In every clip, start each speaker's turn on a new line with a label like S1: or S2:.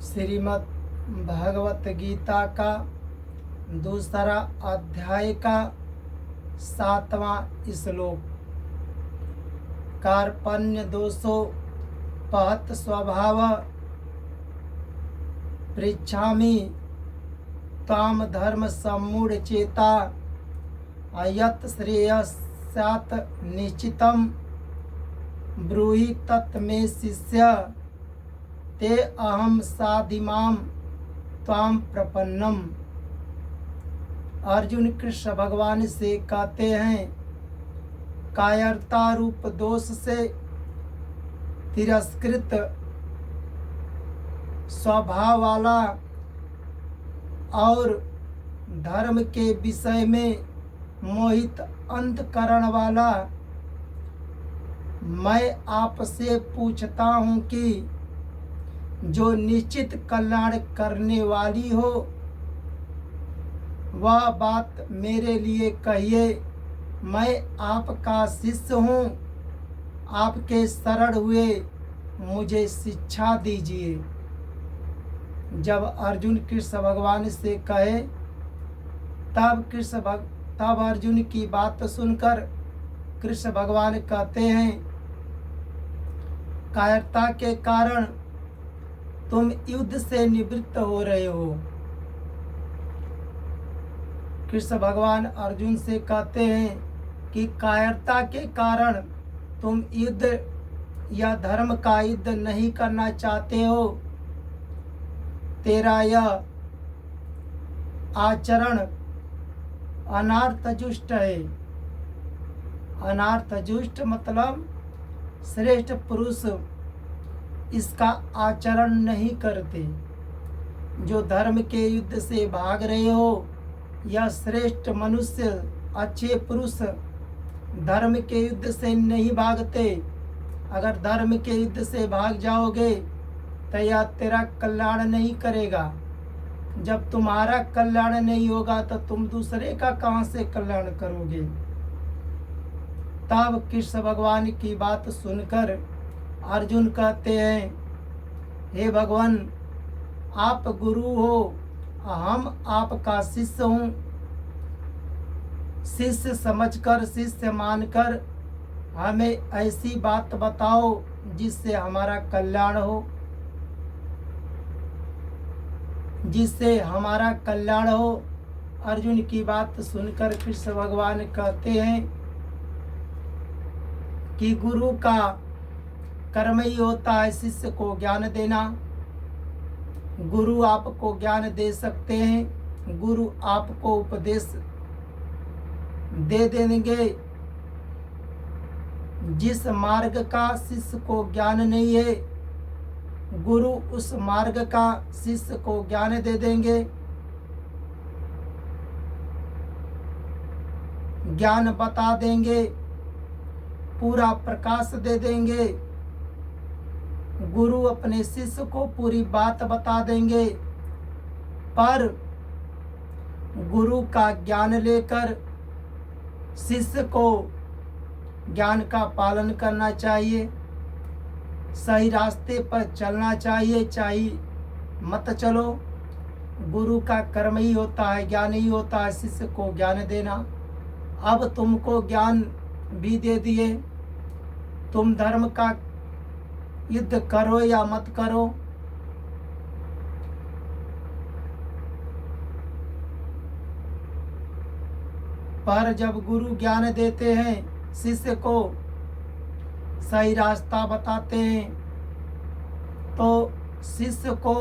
S1: श्रीमद् भगवत गीता का दूसरा अध्याय का 7वां श्लोक। कार्पण्य दोषोपहत स्वभाव पृच्छामि ताम धर्म सम्मूढ़ चेता अयत श्रेयस्यात् निश्चितम ब्रूहि तत्मे शिष्य ते अहम साधिमाम त्वाम प्रपन्नम। अर्जुन कृष्ण भगवान से कहते हैं, कायरता रूप दोष से तिरस्कृत स्वभाव वाला और धर्म के विषय में मोहित अंतकरण वाला मैं आपसे पूछता हूँ कि जो निश्चित कल्याण करने वाली हो वह बात मेरे लिए कहिए। मैं आपका शिष्य हूँ, आपके शरण हुए मुझे शिक्षा दीजिए। जब अर्जुन कृष्ण भगवान से कहे तब अर्जुन की बात सुनकर कृष्ण भगवान कहते हैं, कायरता के कारण तुम युद्ध से निवृत्त हो रहे हो। कृष्ण भगवान अर्जुन से कहते हैं कि कायरता के कारण तुम युद्ध या धर्म का युद्ध नहीं करना चाहते हो। तेरा यह आचरण अनार्थजुष्ट है। अनार्थजुष्ट मतलब श्रेष्ठ पुरुष इसका आचरण नहीं करते। जो धर्म के युद्ध से भाग रहे हो या श्रेष्ठ मनुष्य अच्छे पुरुष धर्म के युद्ध से नहीं भागते। अगर धर्म के युद्ध से भाग जाओगे तो यह तेरा कल्याण नहीं करेगा। जब तुम्हारा कल्याण नहीं होगा तो तुम दूसरे का कहाँ से कल्याण करोगे। तब कृष्ण भगवान की बात सुनकर अर्जुन कहते हैं, हे भगवान, आप गुरु हो, हम आपका शिष्य हूँ। शिष्य समझकर, शिष्य मानकर हमें ऐसी बात बताओ जिससे हमारा कल्याण हो, जिससे हमारा कल्याण हो। अर्जुन की बात सुनकर कृष्ण भगवान कहते हैं कि गुरु का कर्म ही होता है शिष्य को ज्ञान देना। गुरु आपको ज्ञान दे सकते हैं, गुरु आपको उपदेश दे देंगे। जिस मार्ग का शिष्य को ज्ञान नहीं है, गुरु उस मार्ग का शिष्य को ज्ञान दे देंगे। ज्ञान बता देंगे, पूरा प्रकाश दे देंगे। गुरु अपने शिष्य को पूरी बात बता देंगे। पर गुरु का ज्ञान लेकर शिष्य को ज्ञान का पालन करना चाहिए, सही रास्ते पर चलना चाहिए। चाहिए मत चलो। गुरु का कर्म ही होता है, ज्ञान ही होता है शिष्य को ज्ञान देना। अब तुमको ज्ञान भी दे दिए, तुम धर्म का युद्ध करो या मत करो। पर जब गुरु ज्ञान देते हैं, शिष्य को सही रास्ता बताते हैं, तो शिष्य को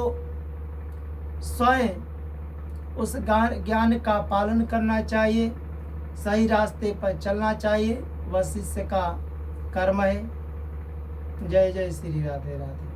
S1: स्वयं उस ज्ञान का पालन करना चाहिए, सही रास्ते पर चलना चाहिए। वह शिष्य का कर्म है। जय जय श्री राधे राधे।